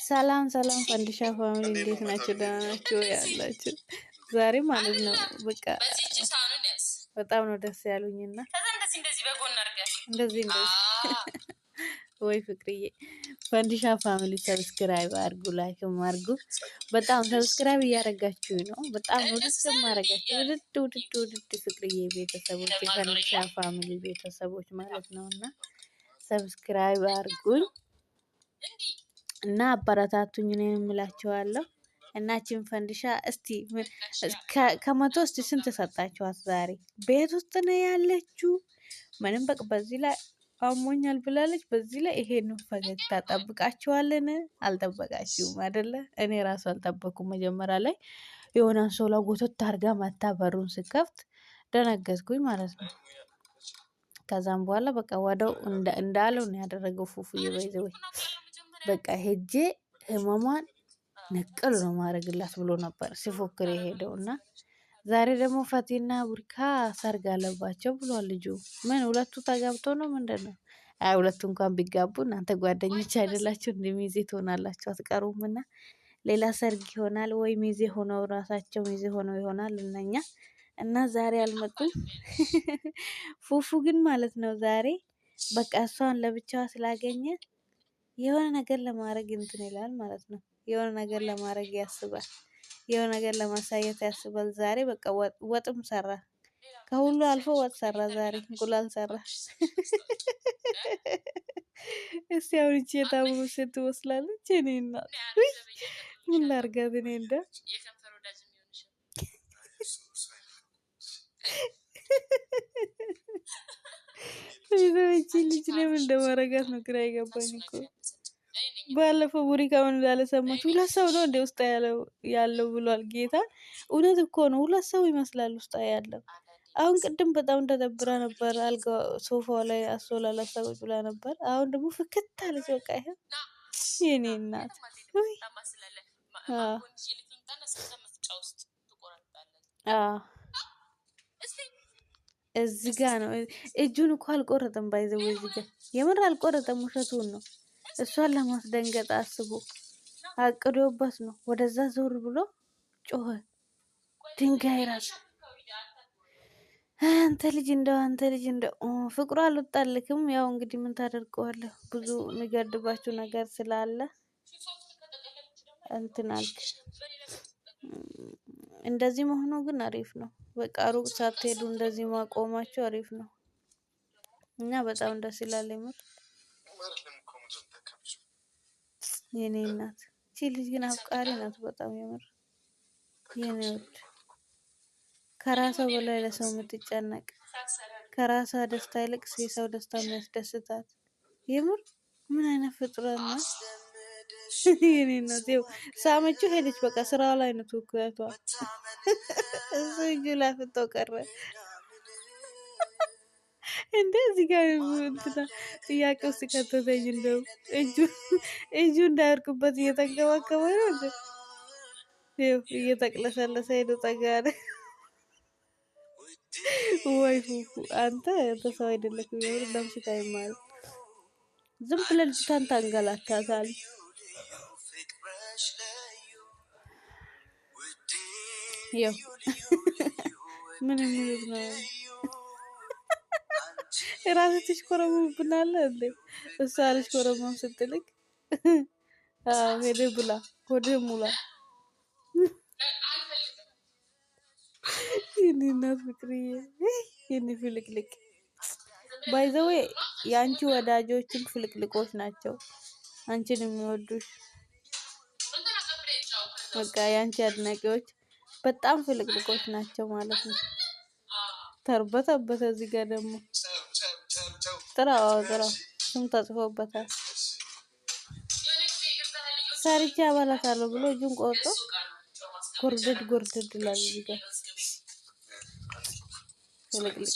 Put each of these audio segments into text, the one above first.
ሰላም ሰላም ፈንዲሻ ፋሚሊ እንዴት ናችሁ? ደህና ናችሁ ያላችሁ? ዛሬ ማለት ነው በቃ በጣም ነው ደስ ያሉኝና እንደዚህ ወይ ፍቅርዬ ፈንዲሻ ፋሚሊ ሰብስክራይብ አድርጉ፣ ላይክም አድርጉ። በጣም ሰብስክራይብ እያደረጋችሁ ነው። በጣም ነው ደስ የማደርጋችሁ። ውድድ ፍቅርዬ ቤተሰቦች፣ የፈንዲሻ ፋሚሊ ቤተሰቦች ማለት ነውና ሰብስክራይብ አድርጉኝ እና አበረታቱኝ ነው የምላችኋለሁ። እናችን ፈንዲሻ እስቲ ከመቶ እስቲ ስንት ሰጣችኋት? ዛሬ ቤት ውስጥ ነው ያለችው። ምንም በቃ በዚህ ላይ አሞኛል ብላለች። በዚህ ላይ ይሄን ፈገግታ ጠብቃችኋልን? አልጠበቃችሁም አይደለ? እኔ ራሱ አልጠበኩም። መጀመሪያ ላይ የሆነ አንሶላ ጎተት አድርጋ መታ በሩን ስከፍት ደነገጥኩኝ ማለት ነው። ከዛም በኋላ በቃ ወደው እንዳለው ነው ያደረገው ፉፉ ይበይዘው በቃ ሄጄ ህመሟን ነቀሉ ነው ማድረግላት ብሎ ነበር ሲፎክር የሄደው እና ዛሬ ደግሞ ፈቲና ቡርካ ሰርግ አለባቸው ብሏል ልጁ። ምን ሁለቱ ተጋብቶ ነው ምንድን ነው? አይ ሁለቱ እንኳን ቢጋቡ እናንተ ጓደኞች አይደላችሁ? እንደ ሚዜ ትሆናላችሁ አትቀሩም። እና ሌላ ሰርግ ይሆናል ወይ ሚዜ ሆነው ራሳቸው ሚዜ ሆነው ይሆናል እነኛ እና ዛሬ አልመጡም። ፉፉ ግን ማለት ነው ዛሬ በቃ እሷን ለብቻዋ ስላገኘ የሆነ ነገር ለማድረግ እንትን ይላል ማለት ነው። የሆነ ነገር ለማድረግ ያስባል። የሆነ ነገር ለማሳየት ያስባል። ዛሬ በቃ ወጥም ሰራ። ከሁሉ አልፎ ወጥ ሰራ። ዛሬ እንቁላል ሰራ። እስቲ አሁን እቺ የታምሩ ሴት ትመስላለች። እኔ እናት ምን ላድርጋት? እኔ እንደ እቺ ልጅ ለምን እንደማረጋት ነው ግራ የገባኝ እኮ። ባለፈው ቡሪካ ምን እንዳለ ሰማች? ሁለት ሰው ነው እንደ ውስጥ ያለው ብሏል ጌታ። እውነት እኮ ነው፣ ሁለት ሰው ይመስላል ውስጥ ያለው። አሁን ቅድም በጣም ተደብራ ነበር፣ አልጋ ሶፋው ላይ አሶላላ ሰዎች ብላ ነበር። አሁን ደግሞ ፍክት አለች። በቃ ይሄ የኔ እናት እዚህ ጋ ነው። እጁን እኮ አልቆረጠም። ባይዘው እዚህ ጋ የምር አልቆረጠም፣ ውሸቱን ነው። እሷን ለማስደንገጥ አስቦ አቅዶበት ነው። ወደዛ ዞር ብሎ ጮኸ። ድንጋይ ራስ አንተ ልጅ እንደው ፍቅሩ አልወጣልክም። ያው እንግዲህ ምን ታደርገዋለህ? ብዙ የሚገድባችሁ ነገር ስላለ እንትን አልክ። እንደዚህ መሆኑ ግን አሪፍ ነው። በቃ ሩቅ ሳትሄዱ እንደዚህ ማቆማችሁ አሪፍ ነው እና በጣም ደስ ይላል። የምር የኔ እናት እቺ ልጅ ግን አፍቃሪ ናት በጣም የምር የኔ ውድ። ከራሷ በላይ ለሰው የምትጨነቅ ከራሷ ደስታ ይልቅ የሰው ደስታ የሚያስደስታት የምር ምን አይነት ፍጥረት ነው? የኔ እናት ይኸው ሳመችው ሄደች። በቃ ስራው ላይ ነው ትኩረቷ። እሱ እጁ ላይ ፍቶ ቀረ። እንደዚህ ጋር እንትና ጥያቄ ውስጥ ከተተኝ እንደው እጁ እንዳያርቅበት እየተንከባከበ ነው እንዴ? ይኸው እየተቅለሰለሰ ሄዶ ጠጋለ። ወይ ፉፉ አንተ ሰው አይደለክም። ይሄን ለምሽታ ይማል ዝም ብለህ ልጅቷን ታንገላታታል። ይኸው ምን ነው ራስህ ትሽኮረመምብናለህ እንዴ? እሷ አልሽኮረመም ስትልክ ሄደ ብላ ሆደ ሙላ። የኔ እናት ፍቅርዬ የኔ ፍልቅልቅ ባይዘዌ የአንቺ ወዳጆችም ፍልቅልቆች ናቸው። አንቺን የሚወዱሽ በቃ የአንቺ አድናቂዎች በጣም ፍልቅልቆች ናቸው ማለት ነው። ተርበተበተ እዚህ ጋር ደግሞ ጥራው ስም ተጽፎበታል። ሰርቼ አበላታለሁ ብሎ እጁን ቆርጦ ጎርደድ ይላል እዚህ ጋር ፍልቅልቅ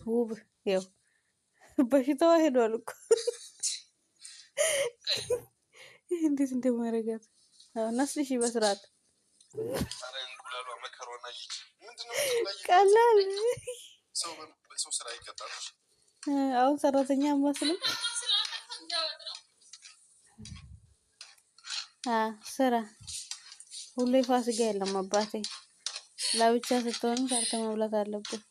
ውብ ይኸው በሽታዋ ሄዷል እኮ እንዴት እንደማረጋት ነስልሽ በስርዓት ቀላል አሁን ሰራተኛ መስልም ስራ ሁሌ ፋሲካ የለም አባቴ። ለብቻ ስትሆን ሰርተ መብላት አለብን።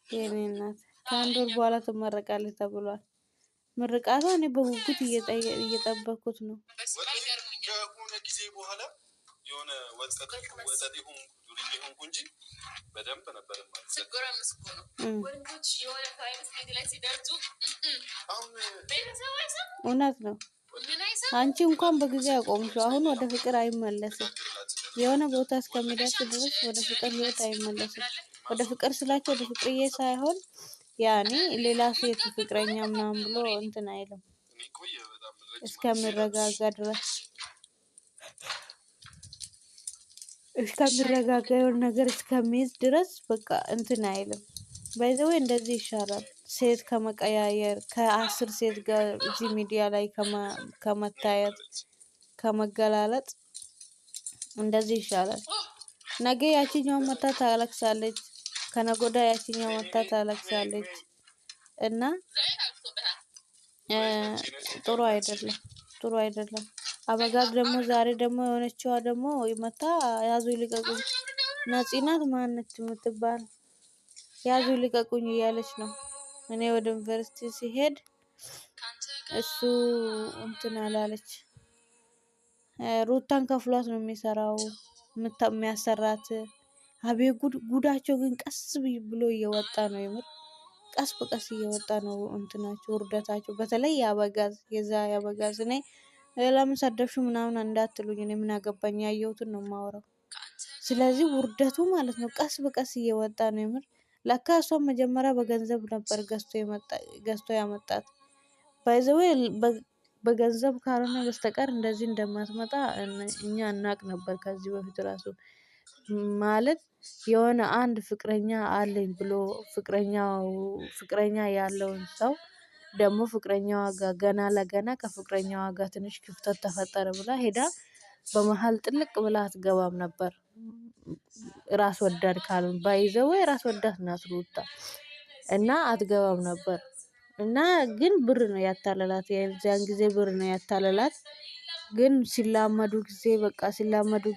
የኔ እናት ከአንድ ወር በኋላ ትመረቃለች ተብሏል። ምርቃቷ እኔ በጉጉት እየጠበኩት ነው። ከሆነ ጊዜ በኋላ የሆነ ወጣት ይሁን ዱርዬ ይሁን እንጂ በደንብ ነበር ማለት ነው። እውነት ነው። አንቺ እንኳን በጊዜ አቆምሽው። አሁን ወደ ፍቅር አይመለስም። የሆነ ቦታ እስከሚደርስ ድረስ ወደ ፍቅር ህይወት አይመለስም። ወደ ፍቅር ስላቸው ወደ ፍቅርዬ ሳይሆን ያኔ ሌላ ሴት ፍቅረኛ ምናምን ብሎ እንትን አይልም እስከሚረጋጋ ድረስ የሆነ ነገር እስከሚይዝ ድረስ በቃ እንትን አይልም። ባይዘው እንደዚህ ይሻላል። ሴት ከመቀያየር ከ10 ሴት ጋር እዚህ ሚዲያ ላይ ከመታየት ከመገላለጥ እንደዚህ ይሻላል። ነገ ያቺኛው መታ ታለቅሳለች፣ ከነጎዳ ያቺኛው መታ ታለቅሳለች እና ጥሩ አይደለም፣ ጥሩ አይደለም። አበጋዝ ደግሞ ዛሬ ደግሞ የሆነችዋ ደግሞ መታ ያዙ ይልቀቁኝ ነፂናት ማነች የምትባል ያዙ ይልቀቁኝ እያለች ነው። እኔ ወደ ዩኒቨርሲቲ ሲሄድ እሱ እንትን አላለች። ሩታን ከፍሏት ነው የሚሰራው የሚያሰራት። አቤት ጉዳቸው ግን ቀስ ብሎ እየወጣ ነው። የምር ቀስ በቀስ እየወጣ ነው እንትናቸው ውርደታቸው። በተለይ ያበጋዝ ያበጋዝ እኔ ለምን ሰደብሽው ምናምን እንዳትሉኝ፣ እኔ ምን አገባኝ፣ ያየሁትን ነው የማወራው። ስለዚህ ውርደቱ ማለት ነው ቀስ በቀስ እየወጣ ነው። የምር ለካ እሷም መጀመሪያ በገንዘብ ነበር ገዝቶ ያመጣት። ባይዘው በገንዘብ ካልሆነ በስተቀር እንደዚህ እንደማትመጣ እኛ እናቅ ነበር ከዚህ በፊት ራሱ። ማለት የሆነ አንድ ፍቅረኛ አለኝ ብሎ ፍቅረኛ ያለውን ሰው ደግሞ ፍቅረኛዋ ጋር ገና ለገና ከፍቅረኛዋ ጋር ትንሽ ክፍተት ተፈጠረ ብላ ሄዳ በመሃል ጥልቅ ብላ አትገባም ነበር። ራስ ወዳድ ካልሆነ ባይዘው ራስ ወዳድ ናት ሩታ እና አትገባም ነበር። እና ግን ብር ነው ያታለላት፣ የዛን ጊዜ ብር ነው ያታለላት። ግን ሲላመዱ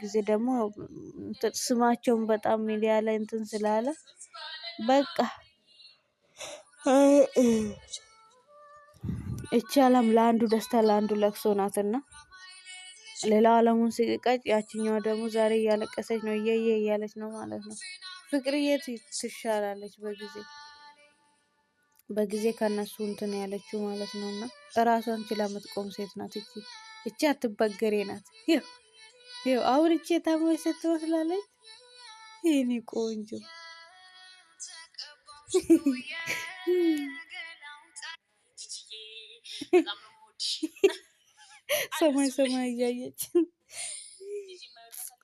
ጊዜ ደግሞ ስማቸውን በጣም ሚዲያ ላይ እንትን ስላለ በቃ እቺ ዓለም ለአንዱ ደስታ ለአንዱ ለቅሶ ናትና ሌላው ዓለሙን ሲቀጭ ያቺኛዋ ደግሞ ዛሬ እያለቀሰች ነው እያለች ነው ማለት ነው። ፍቅርዬ ትሻላለች በጊዜ ከነሱ እንትን ያለችው ማለት ነውና እራሷን ችላ የምትቆም ሴት ናት። እቺ አትበገሬ ናት። ይኸው አሁን እቺ የታመመች ሴት ትመስላለች። የኔ ቆንጆ ሰማይ እያየች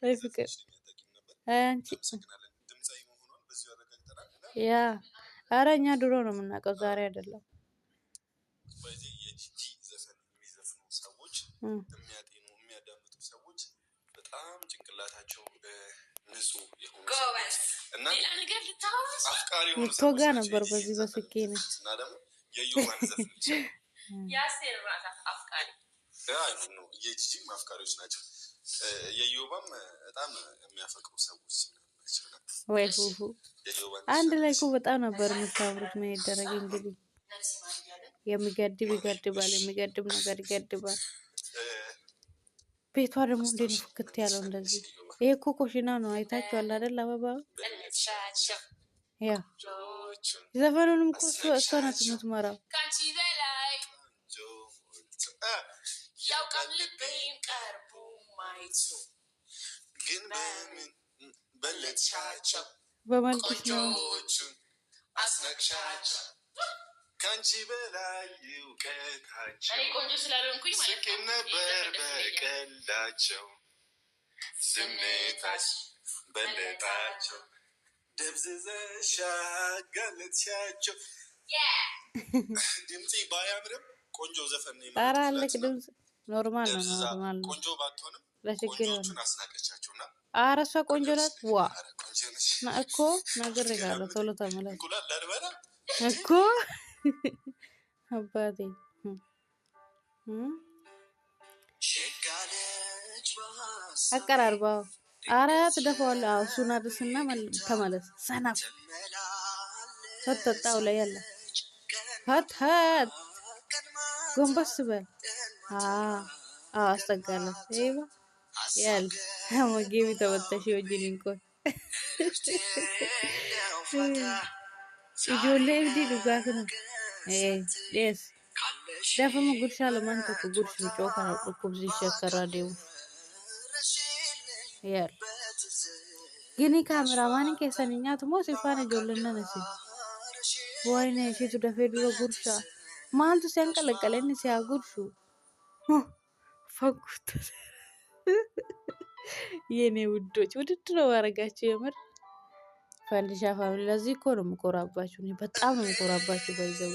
አይ ፍቅር አንቺ ያ ኧረ እኛ ድሮ ነው የምናውቀው ዛሬ አይደለም። የሚያዳምጡ ሰዎች በጣም ጭንቅላታቸው ንጹህ የሆኑ እና አፍቃሪ የሆኑ ቶጋ ነበር በዚህ በስኬ ነው እና ደግሞ የዮባን ዘፈን የጂጂም አፍቃሪዎች ናቸው። የዮባም በጣም የሚያፈቅሩ ሰዎች ወይ ፉፉ አንድ ላይ እኮ በጣም ነበር የምታምሩት። ምን ይደረግ እንግዲህ የሚገድብ ይገድባል፣ የሚገድብ ነገር ይገድባል። ቤቷ ደግሞ እንዴት ነው ፍክት ያለው እንደዚህ። ይሄ እኮ ኮሽና ነው አይታችኋል አይደል? አበባው ያ ዘፈኑንም እኮ እሷ ናት የምትመራው። ያውቃል ልቤን ቀርቦ ማየቱ ግን በምን በለጥሻቸው ቆንጆቹን አስነቅሻቸው ከአንቺ በላይ እውቀታቸው ስቅን ነበር በቀልዳቸው ዝምታሽ በለጣቸው ደብዝዘሽ አጋለጥሻቸው። ድምፄ ባያምርም ቆንጆ ዘፈን ነው። ኧረ አለክ ድምፅ ኖርማል ነው። ቆንጆ ባትሆንም ቆንጆቹን አስናቀቻቸውና አረሷ ቆንጆ ናት። ዋ እኮ ነግሬሃለሁ። ቶሎ ተመለስ እኮ አባቴ አቀራርባው አራት ደፋዋለሁ። አዎ እሱን አድርስና ተመለስ። ሰነፍ ፈተጣው ላይ ያለ ፈተት ጎንበስ በል። አስጠጋለሁ ይባ ያል ሀመጌቢ ተወተሽ ወጅን እንኳን ijoollee ibdii dhugaa kana dhees dafama gurshaa lamaan tokko gurshi mucoo kana dhukkubsiisee akka irraa deemu yaal gini kaameraamaanii keessanii nyaatu moo si faana ijoolleen nan isin wayne isheetu dafee dura gurshaa maaltu si hanqalaqqale inni si haa gurshu faguuta የኔ ውዶች ውድድ ነው ያደረጋችሁ የምር ፈንዲሻ ፋሚሊ። ለዚህ እኮ ነው የምኮራባችሁ። እኔ በጣም ነው የምኮራባችሁ። ባይዘው